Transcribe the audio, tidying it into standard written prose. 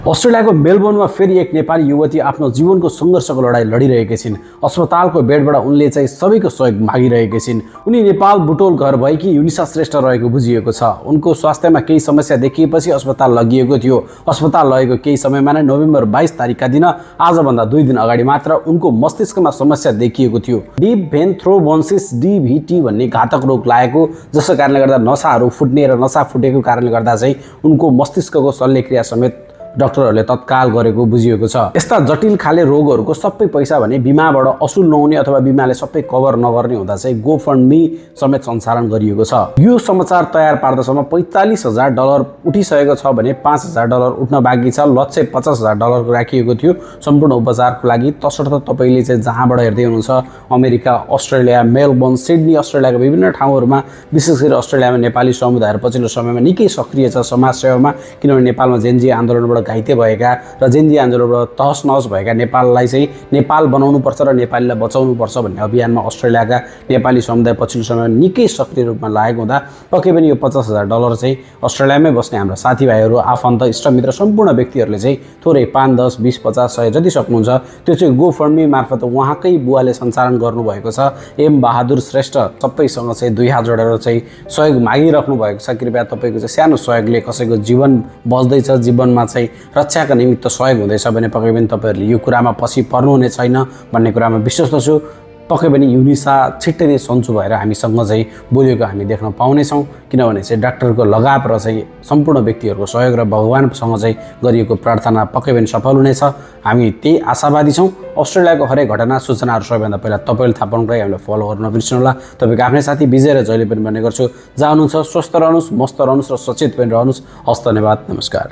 अस्ट्रेलियाको मेलबोर्नमा फेरि एक नेपाली युवती आफ्नो जीवनको सङ्घर्षको लडाईँ लडिरहेकी छिन्। अस्पतालको बेडबाट उनले चाहिँ सबैको सहयोग मागिरहेकी छिन्। उनी नेपाल बुटोल घर भएकी युनिसा श्रेष्ठ रहेको बुझिएको छ। उनको स्वास्थ्यमा केही समस्या देखिएपछि अस्पताल लगिएको थियो। अस्पताल लगेको केही समयमा नै नोभेम्बर 22 तारिकका दिन आजभन्दा 2 दिन अगाडि मात्र उनको मस्तिष्कमा समस्या देखिएको थियो। डीप भेन थ्रोम्बोसिस डीभीटी भन्ने घातक रोग लागेको, जसको कारणले गर्दा नसाहरू फुट्ने र नसा फुटेको कारणले गर्दा चाहिँ उनको मस्तिष्कको शल्यक्रिया समेत डाक्टरहरूले तत्काल गरेको बुझिएको छ। यस्ता जटिल खाले रोगहरूको सबै पैसा भने बिमाबाट असुल नहुने अथवा बिमाले सबै कभर नगर्ने हुँदा चाहिँ गोफन्डमी समेत सञ्चालन गरिएको छ। यो समाचार तयार पार्दासम्म $45,000 उठिसकेको छ भने $5,000 उठ्न बाँकी छ। लक्ष्य $50,000 राखिएको थियो सम्पूर्ण उपचारको लागि। तसर्थ तपाईँले चाहिँ जहाँबाट हेर्दै हुनुहुन्छ, अमेरिका, अस्ट्रेलिया, मेलबोर्न, सिडनी, अस्ट्रेलियाका विभिन्न ठाउँहरूमा, विशेष गरी अस्ट्रेलियामा नेपाली समुदायहरू पछिल्लो समयमा निकै सक्रिय छ समाजसेवामा। किनभने नेपालमा जेनजी आन्दोलनबाट घाइते भएका र जेनजी आन्दोलनबाट तहस नहस भएका नेपाललाई चाहिँ नेपाल बनाउनुपर्छ र नेपालीलाई बचाउनुपर्छ भन्ने अभियानमा अस्ट्रेलियाका नेपाली समुदाय पछिल्लो समयमा निकै सक्रिय रूपमा लागेको हुँदा पक्कै पनि यो $50,000 चाहिँ अस्ट्रेलियामै बस्ने हाम्रा साथीभाइहरू, आफन्त, इष्टमित्र सम्पूर्ण व्यक्तिहरूले चाहिँ थोरै 5, 10, 20, 50, 100 जति सक्नुहुन्छ त्यो चाहिँ गोफन्डमी मार्फत उहाँकै बुवाले सञ्चालन गर्नुभएको छ। एम बहादुर श्रेष्ठ सबैसँग चाहिँ 2 हात जोडेर चाहिँ सहयोग मागिराख्नु भएको छ। कृपया तपाईँको चाहिँ सानो सहयोगले कसैको जीवन बच्दैछ, जीवनमा चाहिँ रक्षाका निमित्त सहयोग हुँदैछ भने पक्कै पनि तपाईँहरूले यो कुरामा पछि पर्नुहुने छैन भन्ने कुरामा विश्वस्त छु। पक्कै पनि युनिसा छिट्टै नै सन्चो भएर हामीसँग चाहिँ बोलेको हामी देख्न पाउनेछौँ। किनभने चाहिँ डाक्टरको लगाव र चाहिँ सम्पूर्ण व्यक्तिहरूको सहयोग र भगवानसँग चाहिँ गरिएको प्रार्थना पक्कै पनि सफल हुनेछ। हामी त्यही आशावादी छौँ। अस्ट्रेलियाको हरेक घटना सूचनाहरू सबैभन्दा पहिला तपाईँले थाहा पाउनुको लागि हामीलाई फलो गर्न नबिर्सनुहोला। तपाईँको आफ्नै साथी विजय र जहिले पनि भन्ने गर्छु, जहाँ हुनुहुन्छ स्वस्थ रहनुहोस्, मस्त रहनुहोस् र सचेत पनि रहनुहोस्। हस्त, धन्यवाद, नमस्कार।